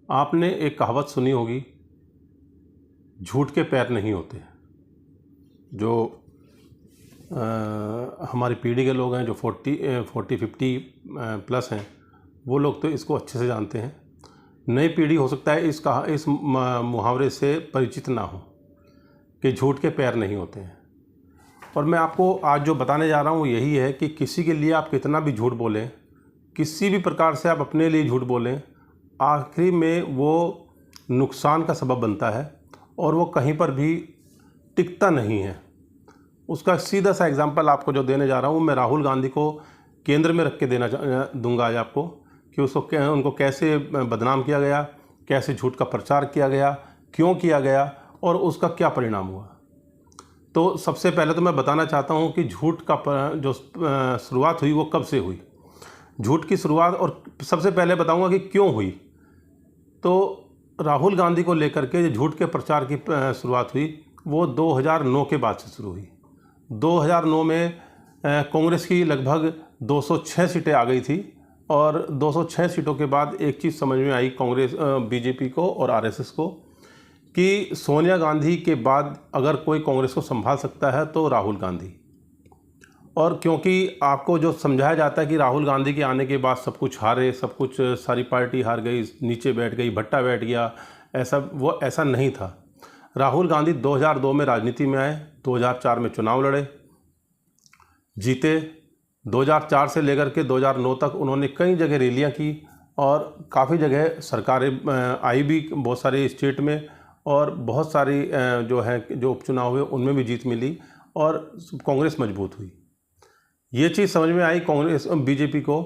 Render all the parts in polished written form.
आपने एक कहावत सुनी होगी, झूठ के पैर नहीं होते। जो हमारी पीढ़ी के लोग हैं, जो 40-50 प्लस हैं, वो लोग तो इसको अच्छे से जानते हैं। नई पीढ़ी हो सकता है इस मुहावरे से परिचित ना हो कि झूठ के पैर नहीं होते हैं। और मैं आपको आज जो बताने जा रहा हूँ वो यही है कि किसी के लिए आप कितना भी झूठ बोलें, किसी भी प्रकार से आप अपने लिए झूठ बोलें, आखिरी में वो नुकसान का सबब बनता है और वो कहीं पर भी टिकता नहीं है। उसका सीधा सा एग्जांपल आपको जो देने जा रहा हूँ, मैं राहुल गांधी को केंद्र में रख के दूंगा आज आपको कि उनको कैसे बदनाम किया गया, कैसे झूठ का प्रचार किया गया, क्यों किया गया और उसका क्या परिणाम हुआ। तो सबसे पहले तो मैं बताना चाहता हूँ कि झूठ का जो शुरुआत हुई वो कब से हुई। झूठ की शुरुआत, और सबसे पहले बताऊँगा कि क्यों हुई। तो राहुल गांधी को लेकर के जो झूठ के प्रचार की शुरुआत हुई वो 2009 के बाद से शुरू हुई। 2009 में कांग्रेस की लगभग 206 सीटें आ गई थी और 206 सीटों के बाद एक चीज़ समझ में आई कांग्रेस, बीजेपी को और आरएसएस को कि सोनिया गांधी के बाद अगर कोई कांग्रेस को संभाल सकता है तो राहुल गांधी। और क्योंकि आपको जो समझाया जाता है कि राहुल गांधी के आने के बाद सब कुछ हारे, सब कुछ सारी पार्टी हार गई, नीचे बैठ गई, भट्टा बैठ गया, ऐसा नहीं था। राहुल गांधी 2002 में राजनीति में आए, 2004 में चुनाव लड़े, जीते। 2004 से लेकर के 2009 तक उन्होंने कई जगह रैलियां की और काफ़ी जगह सरकारें आई भी बहुत सारी स्टेट में, और बहुत सारी जो उपचुनाव हुए उनमें भी जीत मिली और कांग्रेस मजबूत हुई। ये चीज़ समझ में आई कांग्रेस बीजेपी को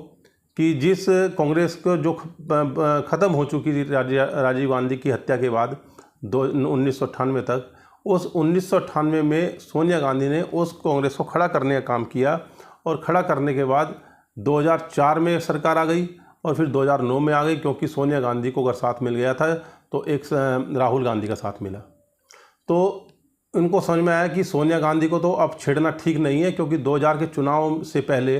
कि जिस कांग्रेस को जो ख़त्म हो चुकी थी राजीव गांधी की हत्या के बाद 1998 तक, उस 1998 में सोनिया गांधी ने उस कांग्रेस को खड़ा करने का काम किया और खड़ा करने के बाद 2004 में सरकार आ गई और फिर 2009 में आ गई, क्योंकि सोनिया गांधी को अगर साथ मिल गया था तो एक राहुल गांधी का साथ मिला। तो उनको समझ में आया कि सोनिया गांधी को तो अब छेड़ना ठीक नहीं है, क्योंकि 2000 के चुनाव से पहले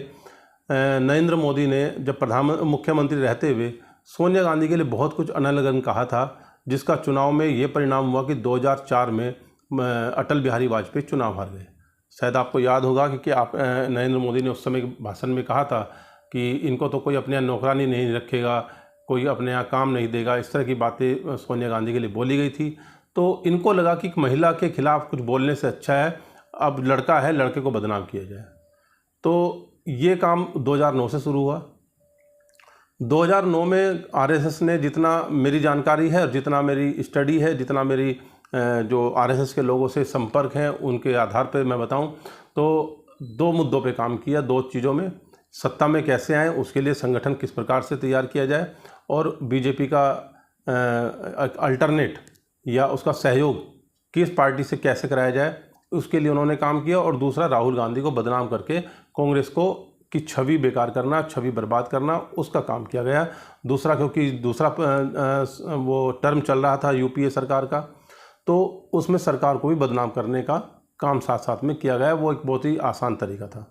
नरेंद्र मोदी ने जब मुख्यमंत्री रहते हुए सोनिया गांधी के लिए बहुत कुछ अनलगन कहा था, जिसका चुनाव में ये परिणाम हुआ कि 2004 में अटल बिहारी वाजपेयी चुनाव हार गए। शायद आपको याद होगा कि आप नरेंद्र मोदी ने उस समय भाषण में कहा था कि इनको तो कोई अपने यहाँ नौकरानी नहीं रखेगा, कोई अपने यहाँ काम नहीं देगा, इस तरह की बातें सोनिया गांधी के लिए बोली गई थी। तो इनको लगा कि महिला के खिलाफ कुछ बोलने से अच्छा है अब लड़का है, लड़के को बदनाम किया जाए। तो ये काम 2009 से शुरू हुआ। 2009 में आरएसएस ने, जितना मेरी जानकारी है और जितना मेरी स्टडी है, जितना मेरी जो आरएसएस के लोगों से संपर्क हैं उनके आधार पर मैं बताऊं तो 2 मुद्दों पे काम किया। 2 चीज़ों में, सत्ता में कैसे आए, उसके लिए संगठन किस प्रकार से तैयार किया जाए, और बीजेपी का अल्टरनेट या उसका सहयोग किस पार्टी से कैसे कराया जाए, उसके लिए उन्होंने काम किया। और दूसरा, राहुल गांधी को बदनाम करके कांग्रेस की छवि बेकार करना, छवि बर्बाद करना, उसका काम किया गया। दूसरा, क्योंकि दूसरा वो टर्म चल रहा था यूपीए सरकार का, तो उसमें सरकार को भी बदनाम करने का काम साथ साथ में किया गया। वो एक बहुत ही आसान तरीका था।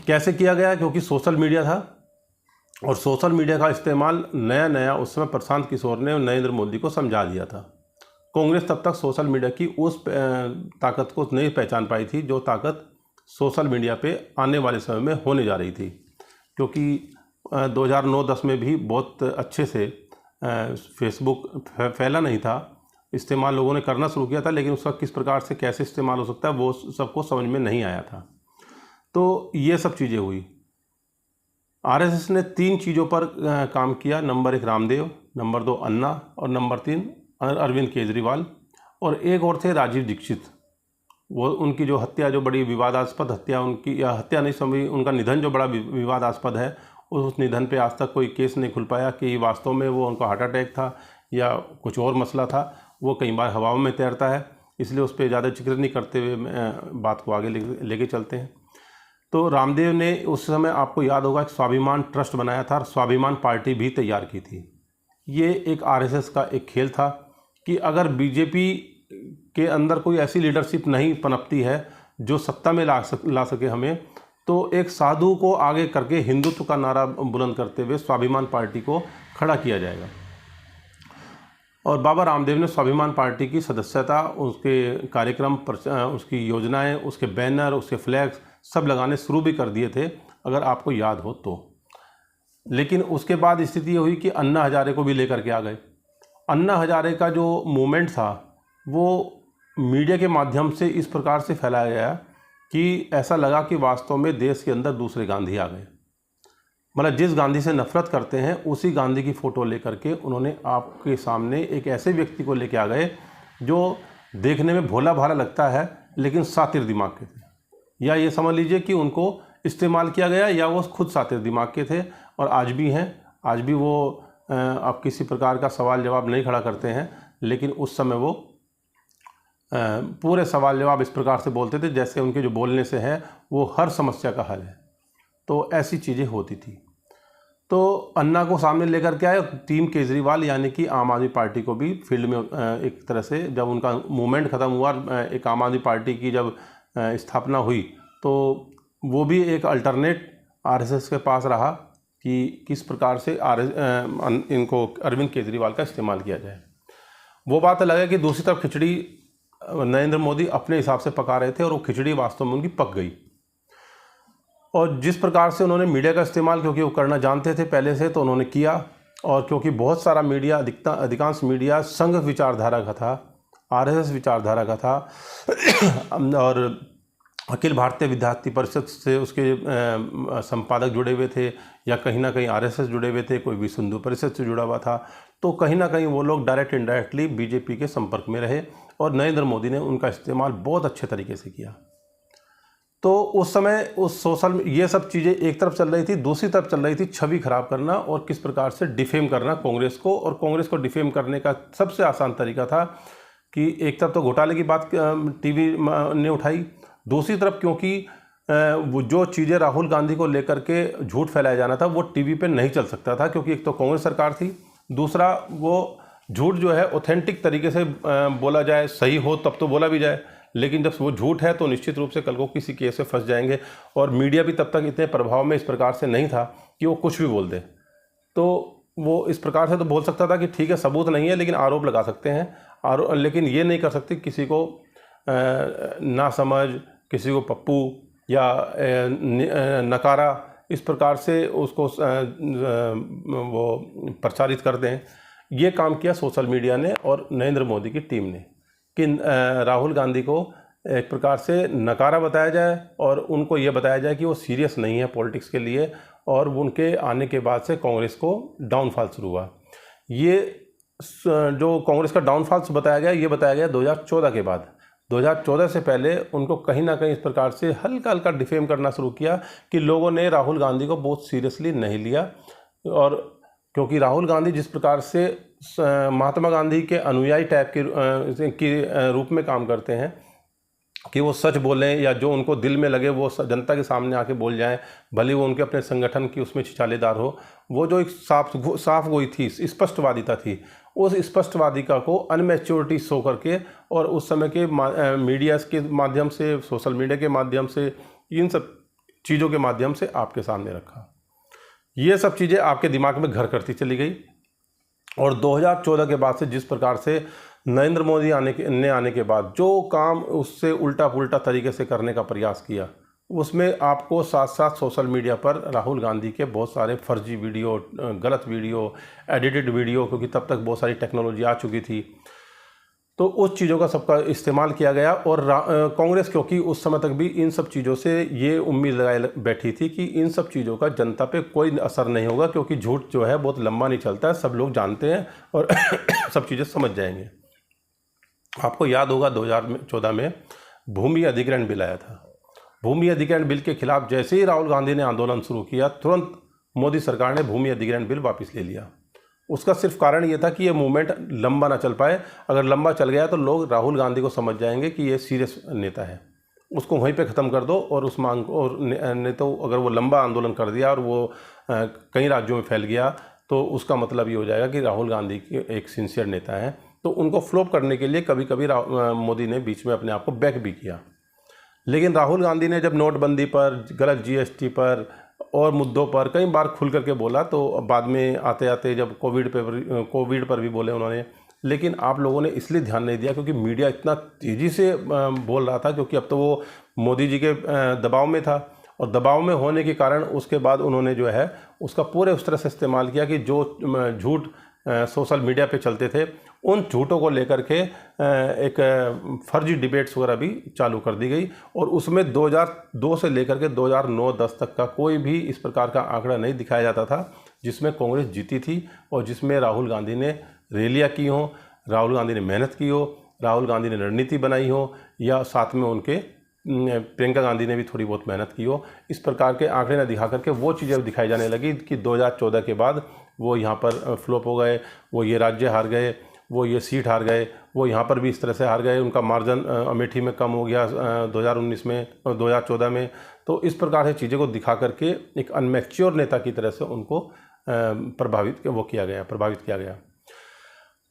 कैसे किया गया? क्योंकि सोशल मीडिया था और सोशल मीडिया का इस्तेमाल नया उस समय प्रशांत किशोर ने नरेंद्र मोदी को समझा दिया था। कांग्रेस तब तक सोशल मीडिया की उस ताकत को नहीं पहचान पाई थी जो ताकत सोशल मीडिया पे आने वाले समय में होने जा रही थी। क्योंकि 2009-10 में भी बहुत अच्छे से फेसबुक फैला नहीं था, इस्तेमाल लोगों ने करना शुरू किया था, लेकिन उसका किस प्रकार से कैसे इस्तेमाल हो सकता है वो सबको समझ में नहीं आया था। तो ये सब चीज़ें हुई। आरएसएस ने 3 चीज़ों पर काम किया। नंबर 1 रामदेव, नंबर 2 अन्ना और नंबर 3 अरविंद केजरीवाल, और एक और थे राजीव दीक्षित। वो उनकी जो हत्या, जो बड़ी विवादास्पद हत्या, उनकी या हत्या नहीं समझी, उनका निधन जो बड़ा विवादास्पद है, उस निधन पे आज तक कोई केस नहीं खुल पाया कि वास्तव में वो उनका हार्ट अटैक था या कुछ और मसला था। वो कई बार हवाओं में तैरता है, इसलिए उस पर ज़्यादा जिक्र नहीं करते हुए बात को आगे लेके चलते हैं। तो रामदेव ने उस समय, आपको याद होगा, एक स्वाभिमान ट्रस्ट बनाया था और स्वाभिमान पार्टी भी तैयार की थी। ये एक आरएसएस का एक खेल था कि अगर बीजेपी के अंदर कोई ऐसी लीडरशिप नहीं पनपती है जो सत्ता में ला सके हमें, तो एक साधु को आगे करके हिंदुत्व का नारा बुलंद करते हुए स्वाभिमान पार्टी को खड़ा किया जाएगा। और बाबा रामदेव ने स्वाभिमान पार्टी की सदस्यता, उसके कार्यक्रम, उसकी योजनाएं, उसके बैनर, उसके फ्लैग्स सब लगाने शुरू भी कर दिए थे, अगर आपको याद हो तो। लेकिन उसके बाद स्थिति ये हुई कि अन्ना हजारे को भी लेकर के आ गए। अन्ना हजारे का जो मूवमेंट था वो मीडिया के माध्यम से इस प्रकार से फैलाया गया कि ऐसा लगा कि वास्तव में देश के अंदर दूसरे गांधी आ गए। मतलब जिस गांधी से नफरत करते हैं उसी गांधी की फ़ोटो लेकर के उन्होंने आपके सामने एक ऐसे व्यक्ति को लेके आ गए जो देखने में भोला भाला लगता है लेकिन सातिर दिमाग के थे, या ये समझ लीजिए कि उनको इस्तेमाल किया गया, या वो खुद सातिर दिमाग के थे और आज भी हैं। आज भी वो अब किसी प्रकार का सवाल जवाब नहीं खड़ा करते हैं, लेकिन उस समय वो पूरे सवाल जवाब इस प्रकार से बोलते थे जैसे उनके जो बोलने से है वो हर समस्या का हल है। तो ऐसी चीज़ें होती थी। तो अन्ना को सामने लेकर के आए टीम केजरीवाल, यानी कि आम आदमी पार्टी को भी फील्ड में एक तरह से जब उनका मूवमेंट ख़त्म हुआ, एक आम आदमी पार्टी की जब स्थापना हुई तो वो भी एक अल्टरनेट आरएसएस के पास रहा कि किस प्रकार से इनको अरविंद केजरीवाल का इस्तेमाल किया जाए। वो बात अलग है कि दूसरी तरफ खिचड़ी नरेंद्र मोदी अपने हिसाब से पका रहे थे और वो खिचड़ी वास्तव में उनकी पक गई। और जिस प्रकार से उन्होंने मीडिया का इस्तेमाल, क्योंकि वो करना जानते थे पहले से, तो उन्होंने किया। और क्योंकि बहुत सारा मीडिया, अधिकांश मीडिया संघ विचारधारा का था, आरएसएस विचारधारा का था और अखिल भारतीय विद्यार्थी परिषद से उसके संपादक जुड़े हुए थे, या कहीं ना कहीं आरएसएस जुड़े हुए थे, कोई विश्व हिंदू परिषद से जुड़ा हुआ था। तो कहीं ना कहीं वो लोग डायरेक्ट इनडायरेक्टली बीजेपी के संपर्क में रहे और नरेंद्र मोदी ने उनका इस्तेमाल बहुत अच्छे तरीके से किया। तो उस समय उस सोशल, ये सब चीज़ें एक तरफ चल रही थी, दूसरी तरफ चल रही थी छवि खराब करना और किस प्रकार से डिफेम करना कांग्रेस को। और कांग्रेस को डिफेम करने का सबसे आसान तरीका था कि एक तरफ तो घोटाले की बात टीवी ने उठाई, दूसरी तरफ क्योंकि वो जो चीज़ें राहुल गांधी को लेकर के झूठ फैलाया जाना था वो टीवी पे नहीं चल सकता था, क्योंकि एक तो कांग्रेस सरकार थी, दूसरा वो झूठ जो है ऑथेंटिक तरीके से बोला जाए, सही हो तब तो बोला भी जाए, लेकिन जब वो झूठ है तो निश्चित रूप से कल को किसी केस से फंस जाएंगे। और मीडिया भी तब तक इतने प्रभाव में इस प्रकार से नहीं था कि वो कुछ भी बोल दे। तो वो इस प्रकार से तो बोल सकता था कि ठीक है सबूत नहीं है लेकिन आरोप लगा सकते हैं, लेकिन ये नहीं कर सकते किसी को ना समझ, किसी को पप्पू या नकारा इस प्रकार से उसको वो प्रचारित कर दें। ये काम किया सोशल मीडिया ने और नरेंद्र मोदी की टीम ने कि राहुल गांधी को एक प्रकार से नकारा बताया जाए और उनको ये बताया जाए कि वो सीरियस नहीं है पॉलिटिक्स के लिए। और उनके आने के बाद से कांग्रेस को डाउनफॉल शुरू हुआ। ये जो कांग्रेस का डाउनफॉल बताया गया, ये बताया गया 2014 के बाद। 2014 से पहले उनको कहीं ना कहीं इस प्रकार से हल्का हल्का डिफेम करना शुरू किया कि लोगों ने राहुल गांधी को बहुत सीरियसली नहीं लिया। और क्योंकि राहुल गांधी जिस प्रकार से महात्मा गांधी के अनुयायी टाइप के रूप में काम करते हैं कि वो सच बोलें या जो उनको दिल में लगे वो जनता के सामने आके बोल जाएं, भले वो उनके अपने संगठन की उसमें छिछालेदार हो। वो जो एक साफ गोई थी, स्पष्टवादिता थी, उस स्पष्टवादिता को अनमेच्योरिटी शो करके और उस समय के मीडिया के माध्यम से, सोशल मीडिया के माध्यम से, इन सब चीज़ों के माध्यम से आपके सामने रखा। ये सब चीज़ें आपके दिमाग में घर करती चली गई। और 2014 के बाद से जिस प्रकार से नरेंद्र मोदी आने के बाद जो काम उससे उल्टा पुल्टा तरीके से करने का प्रयास किया, उसमें आपको साथ साथ सोशल मीडिया पर राहुल गांधी के बहुत सारे फर्जी वीडियो, गलत वीडियो, एडिटेड वीडियो, क्योंकि तब तक बहुत सारी टेक्नोलॉजी आ चुकी थी, तो उस चीज़ों का सबका इस्तेमाल किया गया। और कांग्रेस क्योंकि उस समय तक भी इन सब चीज़ों से ये उम्मीद लगाए बैठी थी कि इन सब चीज़ों का जनता पे कोई असर नहीं होगा, क्योंकि झूठ जो है बहुत लंबा नहीं चलता है, सब लोग जानते हैं और सब चीज़ें समझ जाएंगे। आपको याद होगा 2014 में भूमि अधिग्रहण बिल आया था। भूमि अधिग्रहण बिल के खिलाफ जैसे ही राहुल गांधी ने आंदोलन शुरू किया, तुरंत मोदी सरकार ने भूमि अधिग्रहण बिल वापस ले लिया। उसका सिर्फ कारण ये था कि ये मूवमेंट लंबा ना चल पाए। अगर लंबा चल गया तो लोग राहुल गांधी को समझ जाएंगे कि ये सीरियस नेता है, उसको वहीं पे ख़त्म कर दो। और उस मांग को, और नहीं तो अगर वो लंबा आंदोलन कर दिया और वो कई राज्यों में फैल गया तो उसका मतलब ये हो जाएगा कि राहुल गांधी एक सिंसियर नेता है। तो उनको फ्लॉप करने के लिए कभी कभी मोदी ने बीच में अपने आप को बैक भी किया। लेकिन राहुल गांधी ने जब नोटबंदी पर, गलत जीएसटी पर और मुद्दों पर कई बार खुल करके बोला, तो बाद में आते आते जब कोविड पर भी बोले उन्होंने, लेकिन आप लोगों ने इसलिए ध्यान नहीं दिया क्योंकि मीडिया इतना तेज़ी से बोल रहा था, क्योंकि अब तो वो मोदी जी के दबाव में था, और दबाव में होने के कारण उसके बाद उन्होंने जो है उसका पूरे उस तरह से इस्तेमाल किया कि जो झूठ सोशल मीडिया पे चलते थे उन झूठों को लेकर के एक फर्जी डिबेट्स वगैरह भी चालू कर दी गई, और उसमें 2002 से लेकर के 2009-10 तक का कोई भी इस प्रकार का आंकड़ा नहीं दिखाया जाता था जिसमें कांग्रेस जीती थी और जिसमें राहुल गांधी ने रैलियाँ की हों, राहुल गांधी ने मेहनत की हो, राहुल गांधी ने रणनीति बनाई हो, या साथ में उनके प्रियंका गांधी ने भी थोड़ी बहुत मेहनत की हो। इस प्रकार के आंकड़े न दिखा करके वो चीज़ें दिखाई जाने लगी कि 2014 के बाद वो यहाँ पर फ्लॉप हो गए, वो ये राज्य हार गए, वो ये सीट हार गए, वो यहाँ पर भी इस तरह से हार गए, उनका मार्जिन अमेठी में कम हो गया 2019 में, 2014 में। तो इस प्रकार से चीज़ें को दिखा करके एक अनमैच्योर नेता की तरह से उनको प्रभावित किया गया।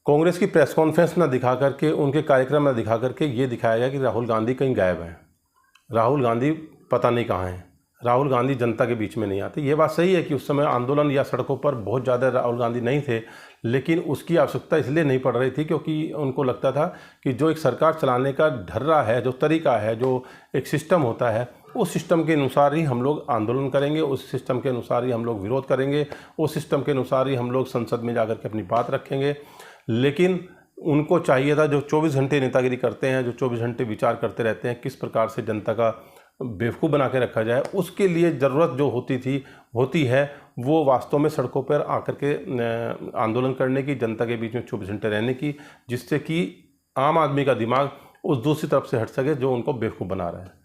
कांग्रेस की प्रेस कॉन्फ्रेंस ना दिखा करके, उनके कार्यक्रम ना दिखा करके ये दिखाया गया कि राहुल गांधी कहीं गायब हैं, राहुल गांधी पता नहीं कहाँ हैं, राहुल गांधी जनता के बीच में नहीं आते। ये बात सही है कि उस समय आंदोलन या सड़कों पर बहुत ज़्यादा राहुल गांधी नहीं थे, लेकिन उसकी आवश्यकता इसलिए नहीं पड़ रही थी क्योंकि उनको लगता था कि जो एक सरकार चलाने का ढर्रा है, जो तरीका है, जो एक सिस्टम होता है, उस सिस्टम के अनुसार ही हम लोग आंदोलन करेंगे, उस सिस्टम के अनुसार ही हम लोग विरोध करेंगे, उस सिस्टम के अनुसार ही हम लोग संसद में जाकर के अपनी बात रखेंगे। लेकिन उनको चाहिए था, जो 24 घंटे नेतागिरी करते हैं, जो 24 घंटे विचार करते रहते हैं किस प्रकार से जनता का बेवकूफ़ बना के रखा जाए, उसके लिए ज़रूरत जो होती है वो वास्तव में सड़कों पर आकर के आंदोलन करने की, जनता के बीच में 24 घंटे रहने की, जिससे कि आम आदमी का दिमाग उस दूसरी तरफ से हट सके जो उनको बेवकूफ़ बना रहा है।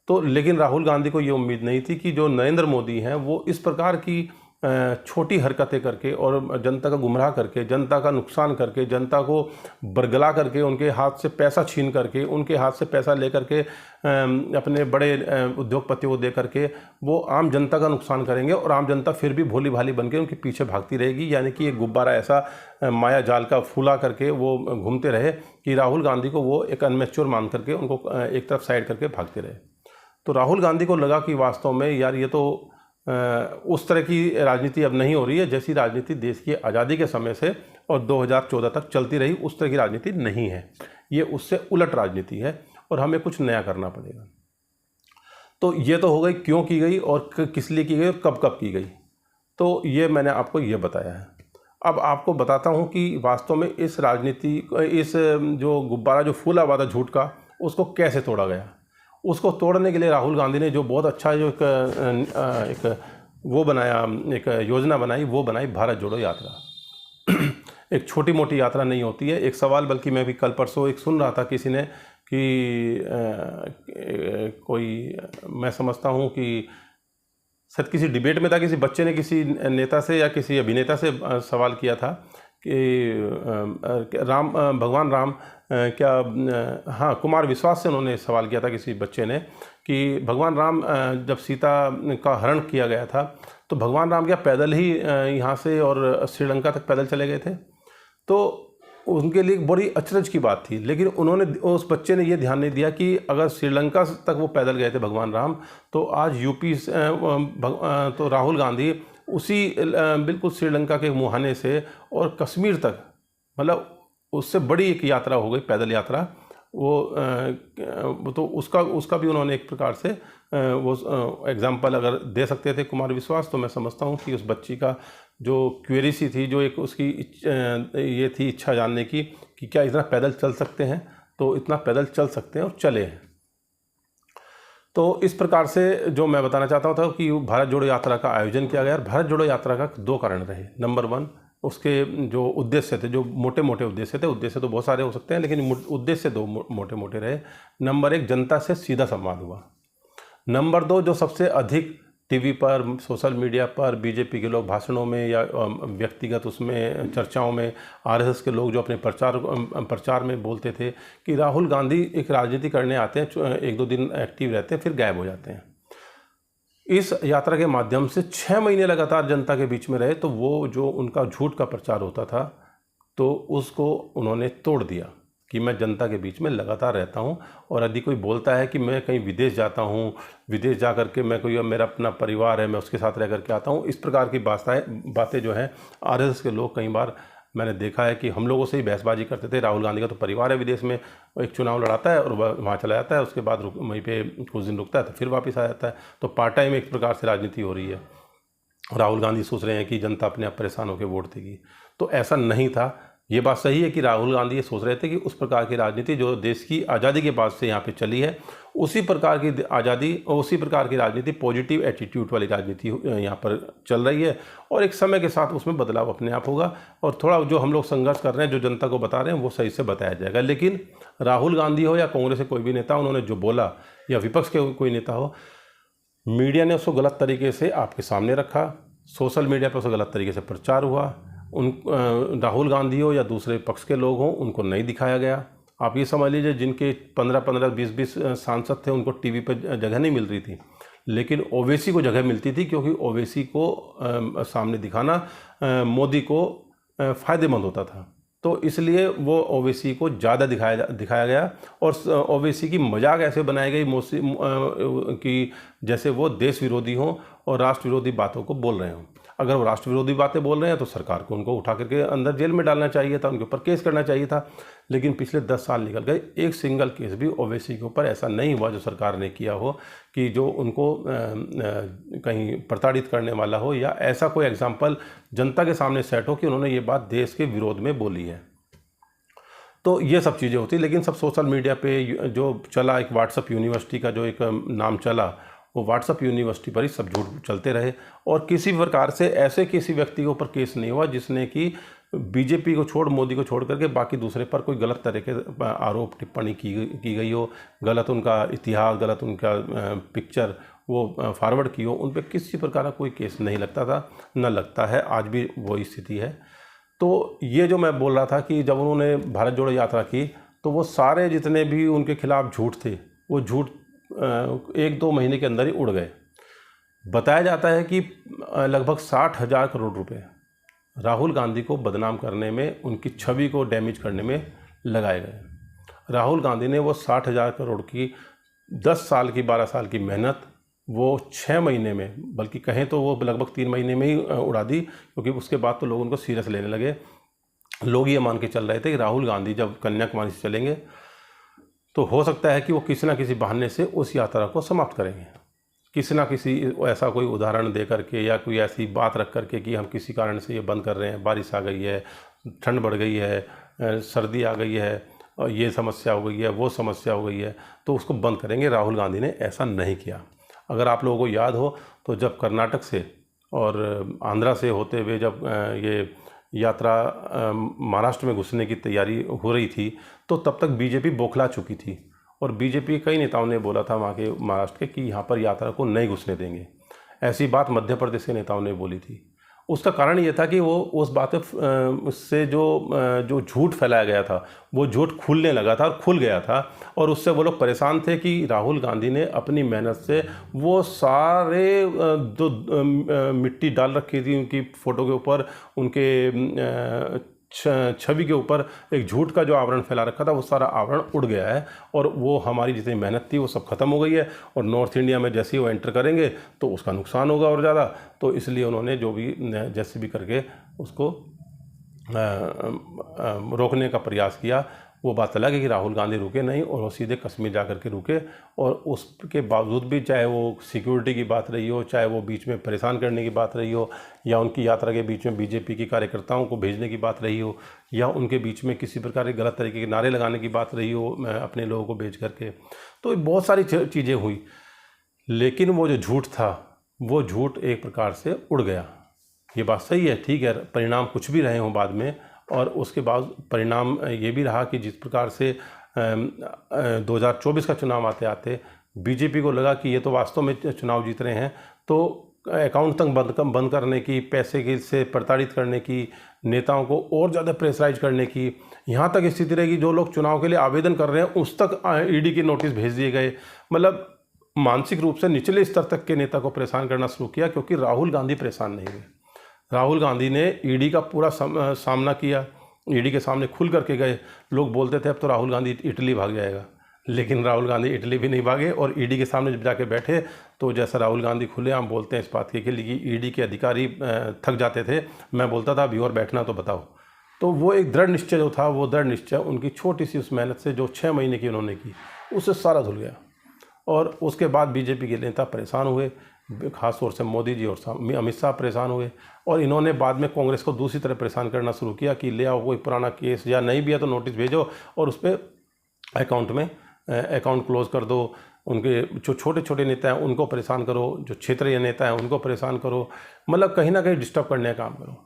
तो लेकिन राहुल गांधी को ये उम्मीद नहीं थी कि जो नरेंद्र मोदी हैं वो इस प्रकार की छोटी हरकतें करके और जनता का गुमराह करके, जनता का नुकसान करके, जनता को बरगला करके, उनके हाथ से पैसा छीन करके, उनके हाथ से पैसा ले करके अपने बड़े उद्योगपतियों को दे करके वो आम जनता का नुकसान करेंगे, और आम जनता फिर भी भोली भाली बन के उनके पीछे भागती रहेगी। यानी कि एक गुब्बारा ऐसा माया जाल का फूला करके वो घूमते रहे कि राहुल गांधी को वो एक अनमेच्योर मान करके उनको एक तरफ साइड करके भागते रहे। तो राहुल गांधी को लगा कि वास्तव में यार ये तो उस तरह की राजनीति अब नहीं हो रही है जैसी राजनीति देश की आज़ादी के समय से और 2014 तक चलती रही, उस तरह की राजनीति नहीं है। ये उससे उलट राजनीति है और हमें कुछ नया करना पड़ेगा। तो ये तो हो गई क्यों की गई और किस लिए की गई और कब कब की गई, तो ये मैंने आपको ये बताया है। अब आपको बताता हूँ कि वास्तव में इस राजनीति, इस जो गुब्बारा जो फूला हुआ था झूठ का, उसको कैसे तोड़ा गया। उसको तोड़ने के लिए राहुल गांधी ने जो बहुत अच्छा जो एक वो बनाया, एक योजना बनाई, वो बनाई भारत जोड़ो यात्रा। एक छोटी मोटी यात्रा नहीं होती है। एक सवाल, बल्कि मैं भी कल परसों एक सुन रहा था किसी ने कि कोई, मैं समझता हूँ कि शायद किसी डिबेट में था, किसी बच्चे ने किसी नेता से या किसी अभिनेता से सवाल किया था कि भगवान राम क्या, हाँ, कुमार विश्वास से उन्होंने सवाल किया था किसी बच्चे ने कि भगवान राम जब सीता का हरण किया गया था तो भगवान राम क्या पैदल ही यहाँ से और श्रीलंका तक पैदल चले गए थे। तो उनके लिए बड़ी अचरज की बात थी, लेकिन उस बच्चे ने ये ध्यान नहीं दिया कि अगर श्रीलंका तक वो पैदल गए थे भगवान राम, तो आज यूपी से तो राहुल गांधी उसी बिल्कुल श्रीलंका के मुहाने से और कश्मीर तक, मतलब उससे बड़ी एक यात्रा हो गई, पैदल यात्रा। वो तो उसका भी उन्होंने एक प्रकार से वो एग्जाम्पल अगर दे सकते थे कुमार विश्वास, तो मैं समझता हूँ कि उस बच्ची का जो क्यूरियसी थी, जो एक उसकी ये थी इच्छा जानने की कि क्या इतना पैदल चल सकते हैं, तो इतना पैदल चल सकते हैं और चले हैं। तो इस प्रकार से जो मैं बताना चाहता हूँ था कि भारत जोड़ो यात्रा का आयोजन किया गया। भारत जोड़ो यात्रा का 2 कारण रहे। नंबर 1, उसके जो उद्देश्य थे, जो मोटे मोटे उद्देश्य थे, उद्देश्य तो बहुत सारे हो सकते हैं लेकिन उद्देश्य 2 मोटे मोटे रहे। नंबर 1, जनता से सीधा संवाद हुआ। नंबर 2, जो सबसे अधिक टीवी पर, सोशल मीडिया पर बीजेपी के लोग भाषणों में या व्यक्तिगत उसमें चर्चाओं में, आरएसएस के लोग जो अपने प्रचार में बोलते थे कि राहुल गांधी एक राजनीति करने आते हैं, 1-2 दिन एक्टिव रहते हैं, फिर गायब हो जाते हैं। इस यात्रा के माध्यम से 6 महीने लगातार जनता के बीच में रहे, तो वो जो उनका झूठ का प्रचार होता था तो उसको उन्होंने तोड़ दिया। कि मैं जनता के बीच में लगातार रहता हूं, और यदि कोई बोलता है कि मैं कहीं विदेश जाता हूं, विदेश जा कर के मैं कोई मेरा अपना परिवार है मैं उसके साथ रह कर के आता हूं, इस प्रकार की बातें जो हैं आरएसएस के लोग कई बार मैंने देखा है कि हम लोगों से ही बहसबाजी करते थे। राहुल गांधी का तो परिवार है विदेश में, वो एक चुनाव लड़ाता है और वहाँ चला जाता है, उसके बाद वहीं पे कुछ दिन रुकता है तो फिर वापस आ जाता है। तो पार्ट टाइम एक प्रकार से राजनीति हो रही है। राहुल गांधी सोच रहे हैं कि जनता अपने आप परेशान होकर वोट देगी, तो ऐसा नहीं था। ये बात सही है कि राहुल गांधी ये सोच रहे थे कि उस प्रकार की राजनीति जो देश की आज़ादी के बाद से यहाँ पे चली है, उसी प्रकार की आज़ादी और उसी प्रकार की राजनीति, पॉजिटिव एटीट्यूड वाली राजनीति यहाँ पर चल रही है, और एक समय के साथ उसमें बदलाव अपने आप होगा, और थोड़ा जो हम लोग संघर्ष कर रहे हैं, जो जनता को बता रहे हैं, वो सही से बताया जाएगा। लेकिन राहुल गांधी हो या कांग्रेस के कोई भी नेता, उन्होंने जो बोला, या विपक्ष के कोई नेता हो, मीडिया ने उसको गलत तरीके से आपके सामने रखा, सोशल मीडिया पर उसका गलत तरीके से प्रचार हुआ। राहुल गांधी हो या दूसरे पक्ष के लोग हों, उनको नहीं दिखाया गया। आप ये समझ लीजिए जिनके 15-15, 20-20 सांसद थे, उनको टीवी पर जगह नहीं मिल रही थी, लेकिन ओवैसी को जगह मिलती थी, क्योंकि ओवैसी को सामने दिखाना मोदी को फ़ायदेमंद होता था। तो इसलिए वो ओवैसी को ज़्यादा दिखाया गया, और ओवैसी की मजाक ऐसे बनाई गई कि जैसे वो देश विरोधी हों और राष्ट्र विरोधी बातों को बोल रहे हों। अगर वो राष्ट्र विरोधी बातें बोल रहे हैं तो सरकार को उनको उठा करके अंदर जेल में डालना चाहिए था, उनके ऊपर केस करना चाहिए था। लेकिन पिछले 10 साल निकल गए, एक सिंगल केस भी ओवैसी के ऊपर ऐसा नहीं हुआ जो सरकार ने किया हो कि जो उनको कहीं प्रताड़ित करने वाला हो, या ऐसा कोई एग्जाम्पल जनता के सामने सेट हो कि उन्होंने ये बात देश के विरोध में बोली है। तो ये सब चीज़ें होती, लेकिन सब सोशल मीडिया पे जो चला, एक व्हाट्सएप यूनिवर्सिटी का जो एक नाम चला, वो व्हाट्सएप यूनिवर्सिटी पर ही सब झूठ चलते रहे, और किसी प्रकार से ऐसे किसी व्यक्ति के ऊपर केस नहीं हुआ जिसने कि बीजेपी को छोड़, मोदी को छोड़ करके बाकी दूसरे पर कोई गलत तरह के आरोप टिप्पणी की गई हो, गलत उनका इतिहास, गलत उनका पिक्चर वो फॉरवर्ड की हो, उन पर किसी प्रकार का कोई केस नहीं लगता था, न लगता है, आज भी वही स्थिति है। तो ये जो मैं बोल रहा था कि जब उन्होंने भारत जोड़ो यात्रा की, तो वो सारे जितने भी उनके खिलाफ झूठ थे, वो झूठ 1-2 महीने के अंदर ही उड़ गए। बताया जाता है कि लगभग 60,000 करोड़ रुपए राहुल गांधी को बदनाम करने में, उनकी छवि को डैमेज करने में लगाए गए। राहुल गांधी ने वो 60,000 करोड़ की 10 साल की, 12 साल की मेहनत वो 6 महीने में, बल्कि कहें तो वो लगभग 3 महीने में ही उड़ा दी, क्योंकि उसके बाद तो लोग उनको सीरियस लेने लगे। लोग ये मान के चल रहे थे कि राहुल गांधी जब कन्याकुमारी से चलेंगे तो हो सकता है कि वो किसी ना किसी बहाने से उस यात्रा को समाप्त करेंगे, किसी ना किसी ऐसा कोई उदाहरण दे करके, या कोई ऐसी बात रख करके कि हम किसी कारण से ये बंद कर रहे हैं, बारिश आ गई है, ठंड बढ़ गई है, सर्दी आ गई है, और ये समस्या हो गई है, वो समस्या हो गई है, तो उसको बंद करेंगे। राहुल गांधी ने ऐसा नहीं किया। अगर आप लोगों को याद हो तो जब कर्नाटक से और आंध्रा से होते हुए जब ये यात्रा महाराष्ट्र में घुसने की तैयारी हो रही थी, तो तब तक बीजेपी बौखला चुकी थी, और बीजेपी कई नेताओं ने बोला था वहाँ के महाराष्ट्र के कि यहाँ पर यात्रा को नहीं घुसने देंगे। ऐसी बात मध्य प्रदेश के नेताओं ने बोली थी। उसका कारण ये था कि वो उस बात से जो झूठ फैलाया गया था, वो झूठ खुलने लगा था और खुल गया था, और उससे वो लोग परेशान थे कि राहुल गांधी ने अपनी मेहनत से वो सारे जो मिट्टी डाल रखी थी उनकी फ़ोटो के ऊपर, उनके छवि के ऊपर एक झूठ का जो आवरण फैला रखा था, वो सारा आवरण उड़ गया है, और वो हमारी जितनी मेहनत थी वो सब खत्म हो गई है, और नॉर्थ इंडिया में जैसे ही वो एंटर करेंगे तो उसका नुकसान होगा और ज़्यादा। तो इसलिए उन्होंने जो भी जैसे भी करके उसको रोकने का प्रयास किया। वो बात अलग है कि राहुल गांधी रुके नहीं, और वो सीधे कश्मीर जा कर के रुके, और उसके बावजूद भी चाहे वो सिक्योरिटी की बात रही हो, चाहे वो बीच में परेशान करने की बात रही हो, या उनकी यात्रा के बीच में बीजेपी की कार्यकर्ताओं को भेजने की बात रही हो, या उनके बीच में किसी प्रकार के गलत तरीके के नारे लगाने की बात रही हो अपने लोगों को भेज करके, तो बहुत सारी चीज़ें हुई। लेकिन वो जो झूठ था, वो झूठ एक प्रकार से उड़ गया। ये बात सही है, ठीक है, परिणाम कुछ भी रहे हों बाद में, और उसके बाद परिणाम ये भी रहा कि जिस प्रकार से 2024 का चुनाव आते आते बीजेपी को लगा कि ये तो वास्तव में चुनाव जीत रहे हैं, तो अकाउंट तक बंद करने की, पैसे की से प्रताड़ित करने की, नेताओं को और ज़्यादा प्रेशराइज करने की, यहाँ तक स्थिति रहेगी जो लोग चुनाव के लिए आवेदन कर रहे हैं उस तक ईडी के नोटिस भेज दिए गए। मतलब मानसिक रूप से निचले स्तर तक के नेता को परेशान करना शुरू किया, क्योंकि राहुल गांधी परेशान नहीं हुए। राहुल गांधी ने ईडी का पूरा सामना किया, ईडी के सामने खुल करके गए। लोग बोलते थे अब तो राहुल गांधी इटली भाग जाएगा, लेकिन राहुल गांधी इटली भी नहीं भागे। और ईडी के सामने जब जाके बैठे तो जैसा राहुल गांधी खुलेआम बोलते हैं इस बात के लिए कि ईडी के अधिकारी थक जाते थे, मैं बोलता था अभी और बैठना तो बताओ। तो वो एक दृढ़ निश्चय जो था, वो दृढ़ निश्चय उनकी छोटी सी उस मेहनत से जो 6 महीने की उन्होंने की, उससे सारा धुल गया। और उसके बाद बीजेपी के नेता परेशान हुए, खास तौर से मोदी जी और अमित शाह परेशान हुए। और इन्होंने बाद में कांग्रेस को दूसरी तरह परेशान करना शुरू किया कि ले आओ कोई पुराना केस, या नहीं भी है तो नोटिस भेजो और उस पर अकाउंट क्लोज कर दो। उनके जो छोटे छोटे नेता हैं उनको परेशान करो, जो क्षेत्रीय नेता हैं उनको परेशान करो, मतलब कहीं ना कहीं डिस्टर्ब करने का काम करो।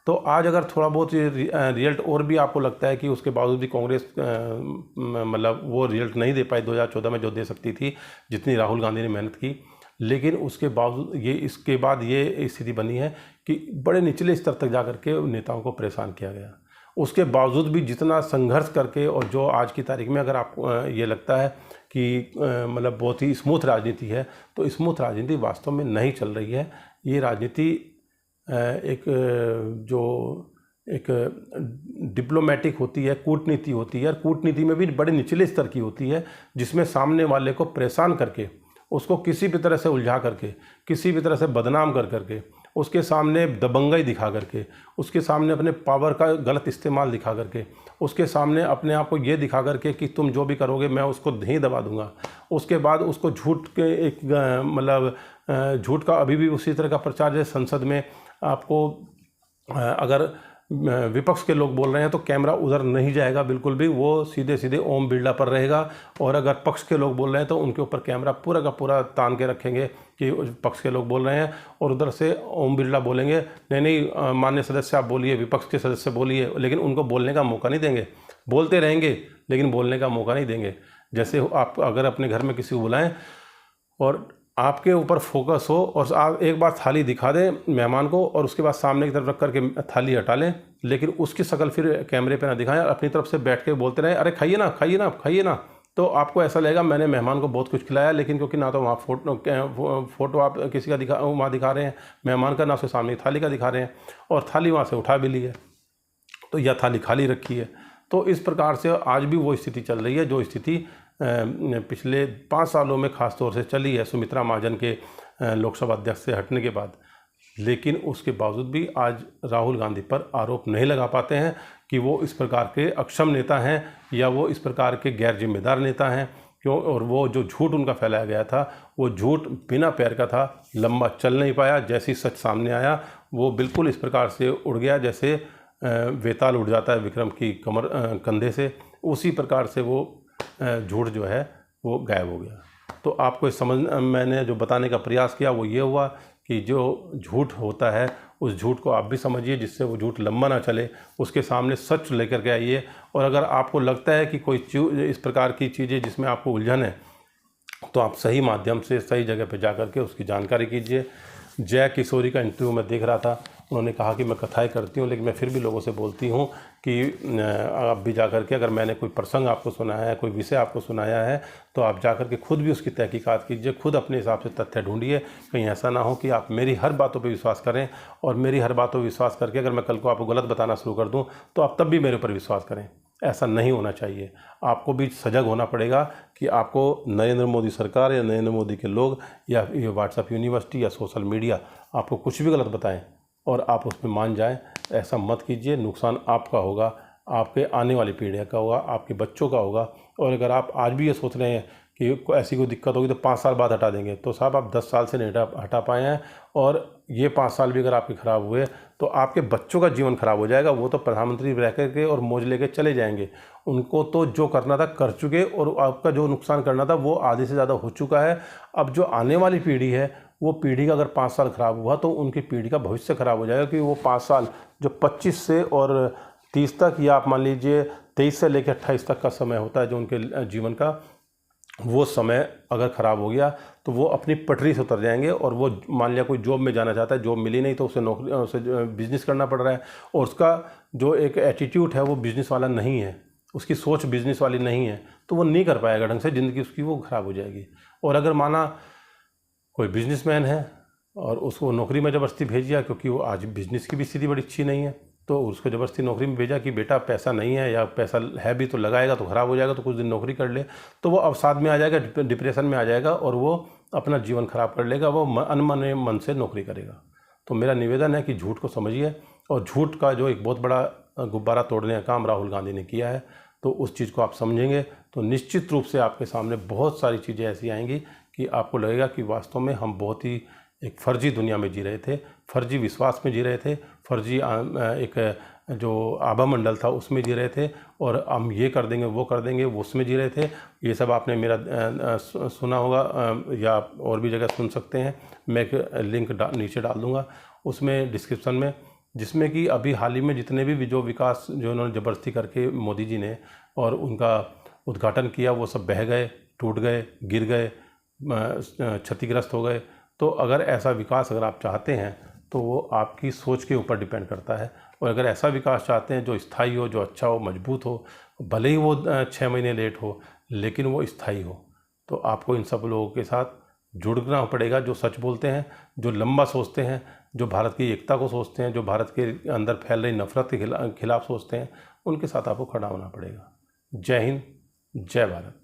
तो आज अगर थोड़ा बहुत रिजल्ट और भी आपको लगता है कि उसके बावजूद भी कांग्रेस मतलब वो रिजल्ट नहीं दे पाई 2014 में जो दे सकती थी, जितनी राहुल गांधी ने मेहनत की, लेकिन उसके बावजूद इसके बाद ये स्थिति बनी है कि बड़े निचले स्तर तक जा करके नेताओं को परेशान किया गया। उसके बावजूद भी जितना संघर्ष करके, और जो आज की तारीख में अगर आपको ये लगता है कि मतलब बहुत ही स्मूथ राजनीति है, तो स्मूथ राजनीति वास्तव में नहीं चल रही है। ये राजनीति एक डिप्लोमेटिक होती है, कूटनीति होती है, और कूटनीति में भी बड़े निचले स्तर की होती है, जिसमें सामने वाले को परेशान करके, उसको किसी भी तरह से उलझा करके, किसी भी तरह से बदनाम कर करके, उसके सामने दबंगई दिखा करके, उसके सामने अपने पावर का गलत इस्तेमाल दिखा करके, उसके सामने अपने आप को ये दिखा करके कि तुम जो भी करोगे मैं उसको नहीं दबा दूंगा। उसके बाद उसको झूठ के एक मतलब झूठ का अभी भी उसी तरह का प्रचार जैसे संसद में आपको अगर विपक्ष के लोग बोल रहे हैं तो कैमरा उधर नहीं जाएगा बिल्कुल भी, वो सीधे सीधे ओम बिरला पर रहेगा। और अगर पक्ष के लोग बोल रहे हैं तो उनके ऊपर कैमरा पूरा का पूरा तान के रखेंगे कि पक्ष के लोग बोल रहे हैं, और उधर से ओम बिरला बोलेंगे नहीं माननीय सदस्य आप बोलिए, विपक्ष के सदस्य बोलिए, लेकिन उनको बोलने का मौका नहीं देंगे। बोलते रहेंगे लेकिन बोलने का मौका नहीं देंगे। जैसे आप अगर अपने घर में किसी को बुलाएं और आपके ऊपर फोकस हो और आप एक बार थाली दिखा दें मेहमान को और उसके बाद सामने की तरफ रख करके थाली हटा लें, लेकिन उसकी शक्ल फिर कैमरे पे ना दिखाएं, अपनी तरफ से बैठ के बोलते रहें अरे खाइए ना खाइए ना खाइए ना, तो आपको ऐसा लगेगा मैंने मेहमान को बहुत कुछ खिलाया। लेकिन क्योंकि ना तो वहाँ फोटो आप किसी का वहाँ दिखा रहे हैं मेहमान का, ना उसके सामने थाली का दिखा रहे हैं, और थाली वहाँ से उठा भी ली है तो यह थाली खाली रखी है। तो इस प्रकार से आज भी वो स्थिति चल रही है जो स्थिति पिछले 5 सालों में खास तौर से चली है सुमित्रा महाजन के लोकसभा अध्यक्ष से हटने के बाद। लेकिन उसके बावजूद भी आज राहुल गांधी पर आरोप नहीं लगा पाते हैं कि वो इस प्रकार के अक्षम नेता हैं या वो इस प्रकार के गैर जिम्मेदार नेता हैं। क्यों? और वो जो झूठ उनका फैलाया गया था वो झूठ बिना पैर का था, लंबा चल नहीं पाया। जैसी सच सामने आया वो बिल्कुल इस प्रकार से उड़ गया जैसे वेताल उड़ जाता है विक्रम की कमर कंधे से, उसी प्रकार से वो झूठ जो है वो गायब हो गया। तो आपको मैंने जो बताने का प्रयास किया वो ये हुआ कि जो झूठ होता है उस झूठ को आप भी समझिए, जिससे वो झूठ लंबा ना चले, उसके सामने सच लेकर के आइए। और अगर आपको लगता है कि कोई इस प्रकार की चीज़ें जिसमें आपको उलझन है तो आप सही माध्यम से सही जगह पर जा कर के उसकी जानकारी कीजिए। जय किशोरी का इंटरव्यू में देख रहा था, उन्होंने कहा कि मैं कथाएं करती हूँ लेकिन मैं फिर भी लोगों से बोलती हूँ कि आप भी जा कर के अगर मैंने कोई प्रसंग आपको सुनाया है, कोई विषय आपको सुनाया है, तो आप जा कर के खुद भी उसकी तहकीकात कीजिए, खुद अपने हिसाब से तथ्य ढूंढिए। कहीं ऐसा ना हो कि आप मेरी हर बातों पे विश्वास करें और मेरी हर बातों पर विश्वास करके अगर मैं कल को आपको गलत बताना शुरू कर दूँ तो आप तब भी मेरे ऊपर विश्वास करें। ऐसा नहीं होना चाहिए। आपको भी सजग होना पड़ेगा कि आपको नरेंद्र मोदी सरकार या नरेंद्र मोदी के लोग या ये व्हाट्सएप यूनिवर्सिटी या सोशल मीडिया आपको कुछ भी गलत बताएं और आप उसमें मान जाएं, ऐसा मत कीजिए। नुकसान आपका होगा, आपके आने वाली पीढ़ी का होगा, आपके बच्चों का होगा। और अगर आप आज भी ये सोच रहे हैं कि ऐसी कोई दिक्कत होगी तो 5 साल बाद हटा देंगे, तो साहब आप 10 साल से नहीं हटा पाए हैं, और ये 5 साल भी अगर आपके ख़राब हुए तो आपके बच्चों का जीवन खराब हो जाएगा। वो तो प्रधानमंत्री रह कर के और मौज लेके चले जाएंगे, उनको तो जो करना था कर चुके, और आपका जो नुकसान करना था वो आधे से ज़्यादा हो चुका है। अब जो आने वाली पीढ़ी है वो पीढ़ी का अगर 5 साल ख़राब हुआ तो उनकी पीढ़ी का भविष्य ख़राब हो जाएगा, क्योंकि वो 5 साल जो 25 से और 30 तक, या आप मान लीजिए 23 से लेकर 28 तक का समय होता है जो उनके जीवन का, वो समय अगर ख़राब हो गया तो वो अपनी पटरी से उतर जाएंगे। और वो मान लिया कोई जॉब में जाना चाहता है, जॉब मिली नहीं तो उसे बिज़नेस करना पड़ रहा है, और उसका जो एक एटीट्यूड है वो बिज़नेस वाला नहीं है, उसकी सोच बिज़नेस वाली नहीं है, तो वो नहीं कर पाएगा ढंग से, ज़िंदगी उसकी वो ख़राब हो जाएगी। और अगर माना कोई बिजनेसमैन है और उसको नौकरी में ज़बरदस्ती भेज दिया क्योंकि वो आज बिज़नेस की भी स्थिति बड़ी अच्छी नहीं है, तो उसको ज़बरदस्ती नौकरी में भेजा कि बेटा पैसा नहीं है, या पैसा है भी तो लगाएगा तो ख़राब हो जाएगा, तो कुछ दिन नौकरी कर ले, तो वो अवसाद में आ जाएगा, डिप्रेशन में आ जाएगा और वो अपना जीवन ख़राब कर लेगा, वो अनमने मन से नौकरी करेगा। तो मेरा निवेदन है कि झूठ को समझिए, और झूठ का जो एक बहुत बड़ा गुब्बारा तोड़ने का काम राहुल गांधी ने किया है, तो उस चीज़ को आप समझेंगे तो निश्चित रूप से आपके सामने बहुत सारी चीज़ें ऐसी आएंगी कि आपको लगेगा कि वास्तव में हम बहुत ही एक फर्जी दुनिया में जी रहे थे, फर्जी विश्वास में जी रहे थे, फर्जी एक जो आभा मंडल था उसमें जी रहे थे, और हम ये कर देंगे वो कर देंगे वो उसमें जी रहे थे। ये सब आपने मेरा सुना होगा, या और भी जगह सुन सकते हैं। मैं एक लिंक नीचे डाल दूँगा उसमें डिस्क्रिप्शन में, जिसमें कि अभी हाल ही में जितने भी जो विकास जो उन्होंने ज़बरदस्ती करके मोदी जी ने और उनका उद्घाटन किया, वो सब बह गए, टूट गए, गिर गए, क्षतिग्रस्त हो गए। तो अगर ऐसा विकास अगर आप चाहते हैं तो वो आपकी सोच के ऊपर डिपेंड करता है, और अगर ऐसा विकास चाहते हैं जो स्थायी हो, जो अच्छा हो, मजबूत हो, भले ही वो 6 महीने लेट हो लेकिन वो स्थायी हो, तो आपको इन सब लोगों के साथ जुड़ना पड़ेगा, जो सच बोलते हैं, जो लंबा सोचते हैं, जो भारत की एकता को सोचते हैं, जो भारत के अंदर फैल रही नफरत के खिलाफ सोचते हैं, उनके साथ आपको खड़ा होना पड़ेगा। जय हिंद, जय भारत।